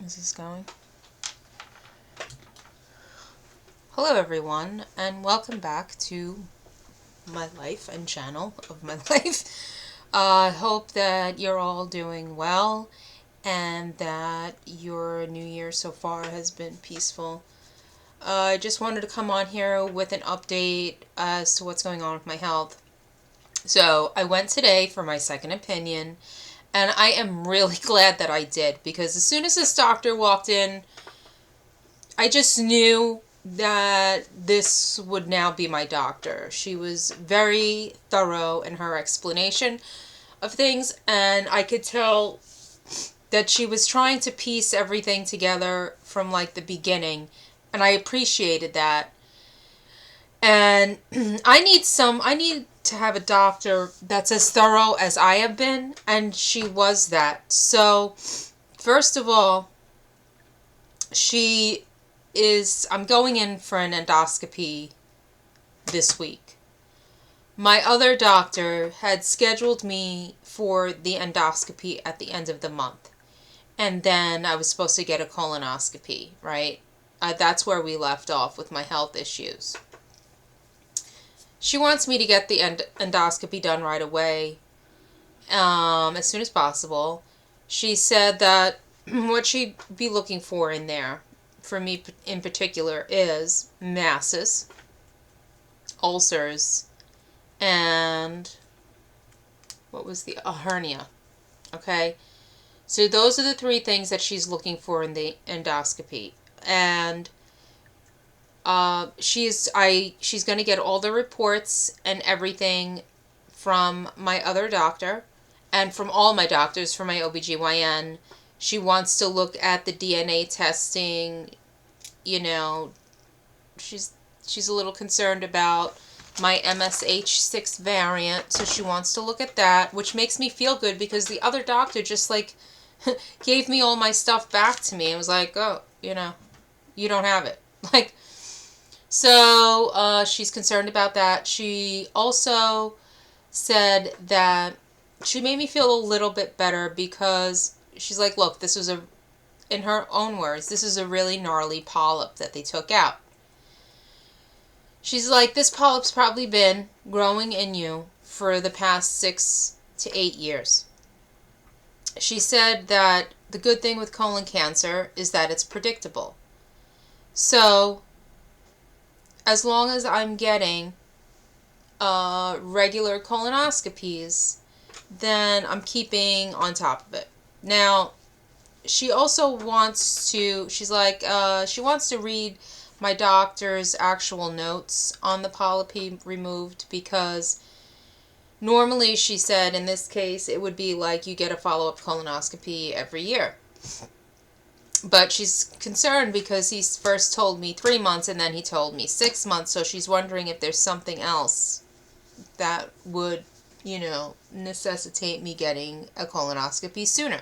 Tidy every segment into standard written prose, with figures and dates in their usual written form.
Is this going? Hello everyone, and welcome back to my life and channel of my life. I hope that you're all doing well and that your new year so far has been peaceful. I just wanted to come on here with an update as to what's going on with my health. So I went today for my second opinion, and I am really glad that I did, because as soon as this doctor walked in, I just knew that this would now be my doctor. She was very thorough in her explanation of things, and I could tell that she was trying to piece everything together from like the beginning, and I appreciated that. And I need to have a doctor that's as thorough as I have been, and she was that. So, first of all, I'm going in for an endoscopy this week. My other doctor had scheduled me for the endoscopy at the end of the month. And then I was supposed to get a colonoscopy, right? That's where we left off with my health issues. She wants me to get the endoscopy done right away, as soon as possible. She said that what she'd be looking for in there, for me in particular, is masses, ulcers, and a hernia. Okay? So those are the three things that she's looking for in the endoscopy. And she's going to get all the reports and everything from my other doctor and from all my doctors, from my OBGYN. She wants to look at the DNA testing. You know, she's a little concerned about my MSH6 variant, so she wants to look at that, which makes me feel good, because the other doctor just like gave me all my stuff back to me and was like, oh, you don't have it. Like, so she's concerned about that. She also said that she made me feel a little bit better, because she's like, look, in her own words, this is a really gnarly polyp that they took out. She's like, this polyp's probably been growing in you for the past 6 to 8 years. She said that the good thing with colon cancer is that it's predictable. So, as long as I'm getting regular colonoscopies, then I'm keeping on top of it. Now, she also wants to, she wants to read my doctor's actual notes on the polyp he removed, because normally, she said, in this case, it would be like you get a follow-up colonoscopy every year. But she's concerned because he first told me 3 months and then he told me 6 months, so she's wondering if there's something else that would, necessitate me getting a colonoscopy sooner.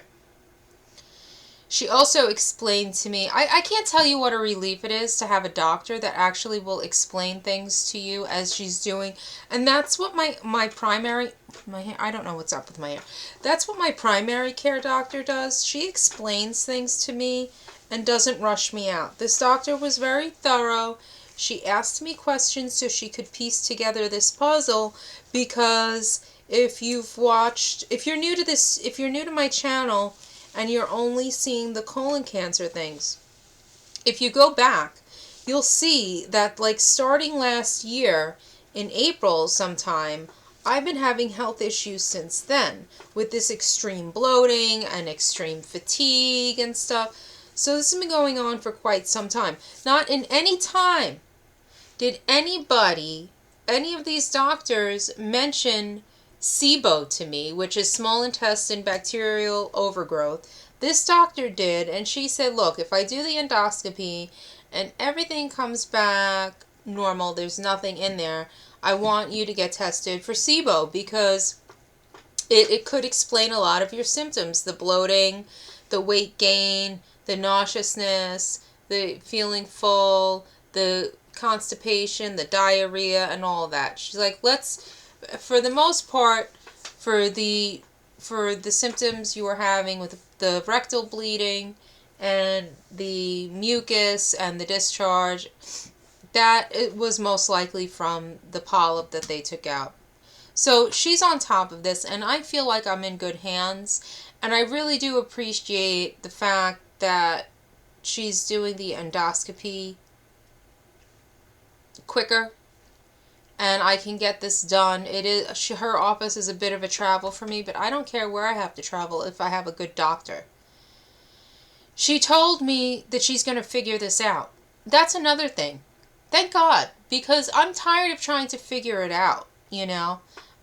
She also explained to me, I can't tell you what a relief it is to have a doctor that actually will explain things to you as she's doing. And that's what my primary, I don't know what's up with my hair. That's what my primary care doctor does. She explains things to me and doesn't rush me out. This doctor was very thorough. She asked me questions so she could piece together this puzzle, because if you're new to my channel, and you're only seeing the colon cancer things, if you go back, you'll see that, like, starting last year in April sometime, I've been having health issues since then, with this extreme bloating and extreme fatigue and stuff. So this has been going on for quite some time. Not in any time did any of these doctors mention SIBO to me, which is small intestine bacterial overgrowth. This doctor did, and she said, look, if I do the endoscopy and everything comes back normal, there's nothing in there, I want you to get tested for SIBO, because it could explain a lot of your symptoms: the bloating, the weight gain, the nauseousness, the feeling full, the constipation, the diarrhea, and all that. She's like, for the most part, for the symptoms you were having with the rectal bleeding and the mucus and the discharge, that it was most likely from the polyp that they took out. So she's on top of this, and I feel like I'm in good hands. And I really do appreciate the fact that she's doing the endoscopy quicker, and I can get this done. Her office is a bit of a travel for me, but I don't care where I have to travel if I have a good doctor. She told me that she's going to figure this out. That's another thing. Thank God, because I'm tired of trying to figure it out,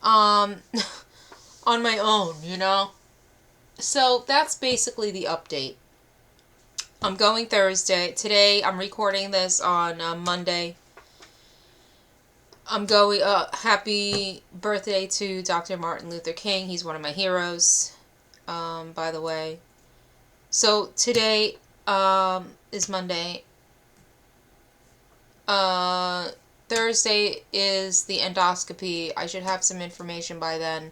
on my own. So that's basically the update. I'm going Thursday. Today, I'm recording this on Monday. I'm going, happy birthday to Dr. Martin Luther King. He's one of my heroes, by the way. So today, is Monday. Thursday is the endoscopy. I should have some information by then.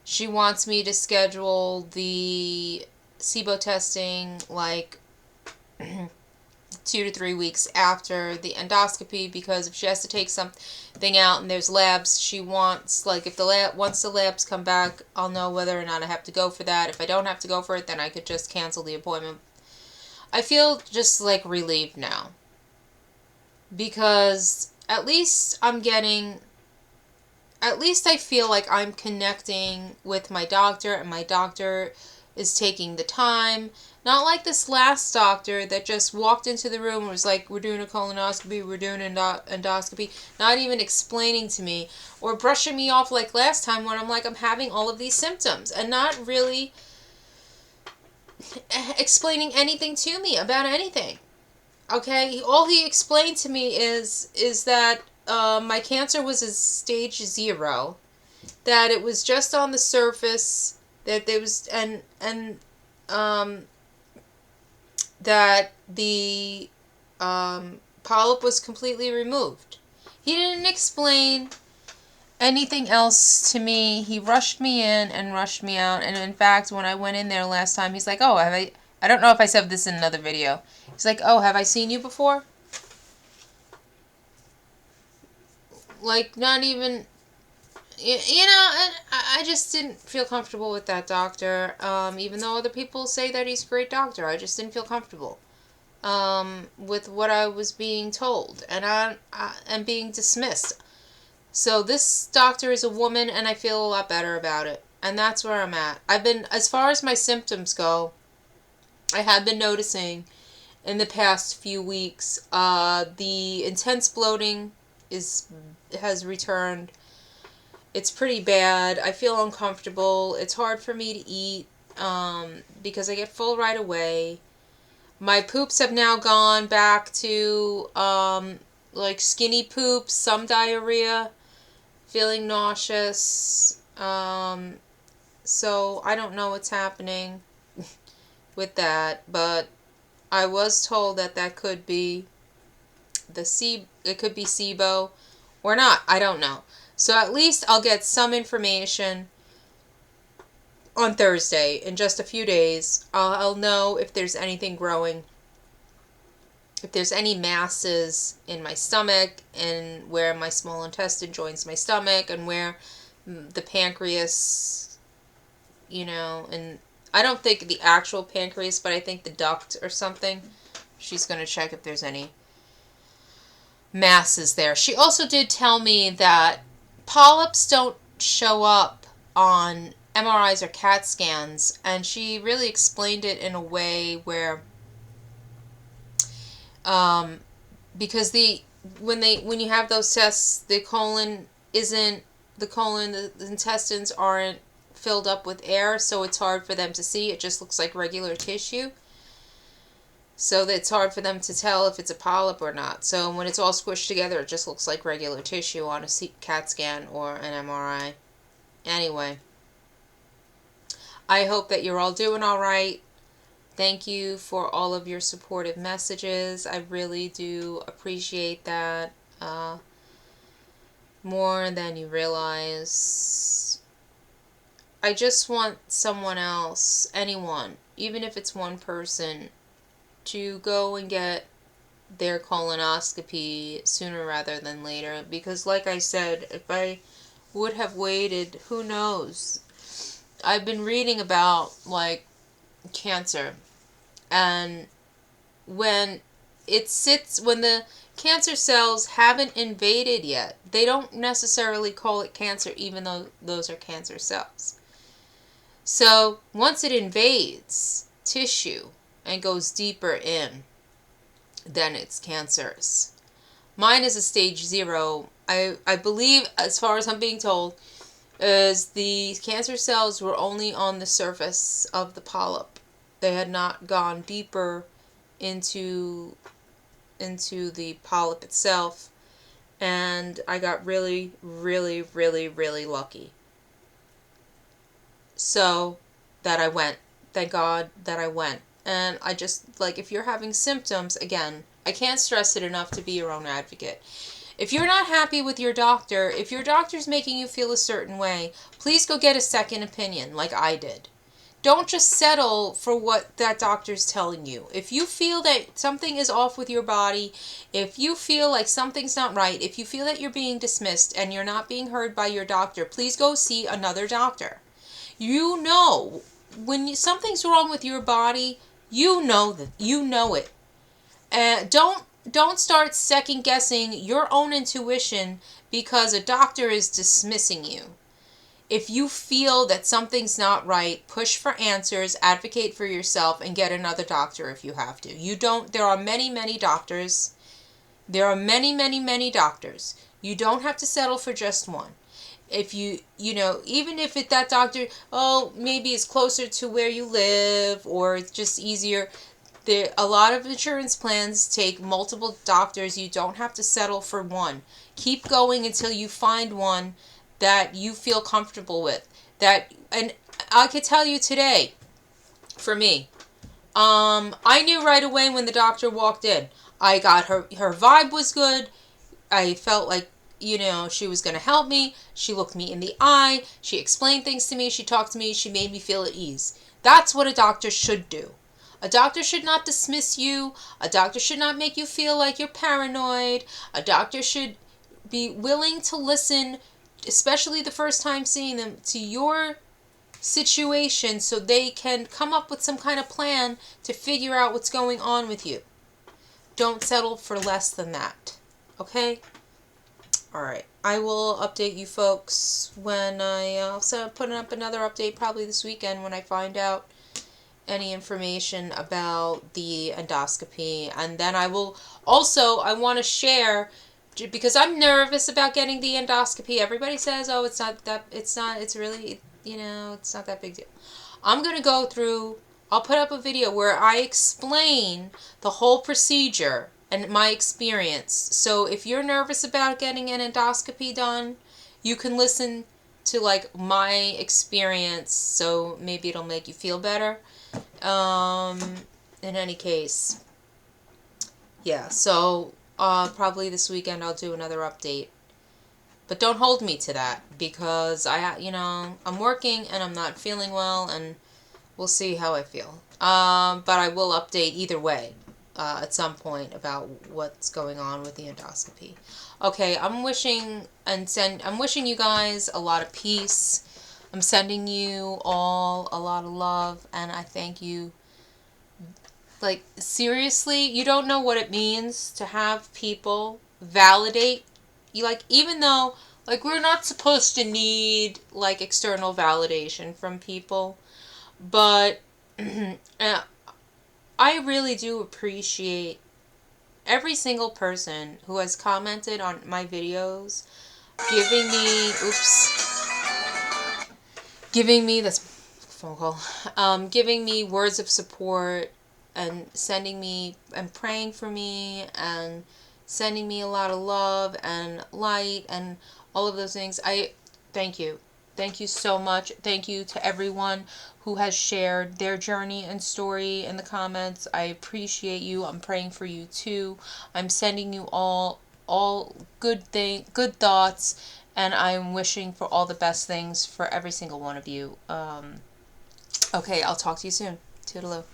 She wants me to schedule the SIBO testing like 2 to 3 weeks after the endoscopy, because if she has to take something out and there's labs, she wants, like, if once the labs come back, I'll know whether or not I have to go for that. If I don't have to go for it, then I could just cancel the appointment. I feel just like relieved now, because at least I feel like I'm connecting with my doctor, and my doctor is taking the time. Not like this last doctor that just walked into the room and was like, we're doing a colonoscopy, we're doing an endoscopy, not even explaining to me, or brushing me off like last time when I'm like, I'm having all of these symptoms, and not really explaining anything to me about anything. Okay, all he explained to me is that my cancer was a stage 0, that it was just on the surface, that there was that the polyp was completely removed. He didn't explain anything else to me. He rushed me in and rushed me out. And in fact, when I went in there last time, he's like, oh, I don't know if I said this in another video. He's like, oh, have I seen you before? Like, not even, and I just didn't feel comfortable with that doctor. Even though other people say that he's a great doctor, I just didn't feel comfortable with what I was being told, and I'm being dismissed. So this doctor is a woman, and I feel a lot better about it. And that's where I'm at. As far as my symptoms go, I have been noticing in the past few weeks, the intense bloating has returned. It's pretty bad. I feel uncomfortable. It's hard for me to eat because I get full right away. My poops have now gone back to like skinny poops, some diarrhea, feeling nauseous. So I don't know what's happening with that, but I was told that could be it could be SIBO or not. I don't know. So at least I'll get some information on Thursday. In just a few days, I'll know if there's anything growing, if there's any masses in my stomach, and where my small intestine joins my stomach, and where the pancreas, and I don't think the actual pancreas, but I think the duct or something. She's going to check if there's any masses there. She also did tell me that polyps don't show up on MRIs or CAT scans, and she really explained it in a way where, because when you have those tests, the intestines aren't filled up with air, so it's hard for them to see. It just looks like regular tissue. So it's hard for them to tell if it's a polyp or not. So when it's all squished together, it just looks like regular tissue on a CAT scan or an MRI. Anyway, I hope that you're all doing all right. Thank you for all of your supportive messages. I really do appreciate that more than you realize. I just want someone else, anyone, even if it's one person, to go and get their colonoscopy sooner rather than later, because like I said, if I would have waited, who knows? I've been reading about like cancer, and when when the cancer cells haven't invaded yet, they don't necessarily call it cancer even though those are cancer cells. So once it invades tissue and goes deeper in, then it's cancerous. Mine is a stage 0. I believe, as far as I'm being told, is the cancer cells were only on the surface of the polyp. They had not gone deeper into the polyp itself, and I got really, really, really, really lucky. So that I went. Thank God that I went. And I just, like, if you're having symptoms, again, I can't stress it enough to be your own advocate. If you're not happy with your doctor, if your doctor's making you feel a certain way, please go get a second opinion like I did. Don't just settle for what that doctor's telling you. If you feel that something is off with your body, if you feel like something's not right, if you feel that you're being dismissed and you're not being heard by your doctor, please go see another doctor. You know, when something's wrong with your body, you know it. And don't start second guessing your own intuition because a doctor is dismissing you. If you feel that something's not right, push for answers, advocate for yourself, and get another doctor if you have to. There are many, many doctors. There are many, many, many doctors. You don't have to settle for just one. If even if that doctor, maybe it's closer to where you live or it's just easier. A lot of insurance plans take multiple doctors. You don't have to settle for one. Keep going until you find one that you feel comfortable with. And I could tell you today, for me, I knew right away when the doctor walked in. I got her vibe was good. I felt like, she was going to help me. She looked me in the eye. She explained things to me. She talked to me. She made me feel at ease. That's what a doctor should do. A doctor should not dismiss you. A doctor should not make you feel like you're paranoid. A doctor should be willing to listen, especially the first time seeing them, to your situation so they can come up with some kind of plan to figure out what's going on with you. Don't settle for less than that. Okay? Alright. I will update you folks when I'll put up another update probably this weekend when I find out any information about the endoscopy. And then I want to share, because I'm nervous about getting the endoscopy. Everybody says, it's not that big deal. I'm going to go through, I'll put up a video where I explain the whole procedure and my experience. So if you're nervous about getting an endoscopy done, you can listen to like my experience, so maybe it'll make you feel better. In any case, yeah, so probably this weekend I'll do another update. But don't hold me to that, because I'm working and I'm not feeling well, and we'll see how I feel. But I will update either way at some point about what's going on with the endoscopy. Okay, I'm wishing you guys a lot of peace. I'm sending you all a lot of love, and I thank you. Like, seriously, you don't know what it means to have people validate you. Like, even though, like, we're not supposed to need, like, external validation from people, but I really do appreciate every single person who has commented on my videos, this phone call, giving me words of support and sending me and praying for me and sending me a lot of love and light and all of those things. I thank you. Thank you so much. Thank you to everyone who has shared their journey and story in the comments. I appreciate you. I'm praying for you too. I'm sending you all good thoughts, and I'm wishing for all the best things for every single one of you. Okay, I'll talk to you soon. Toodaloo.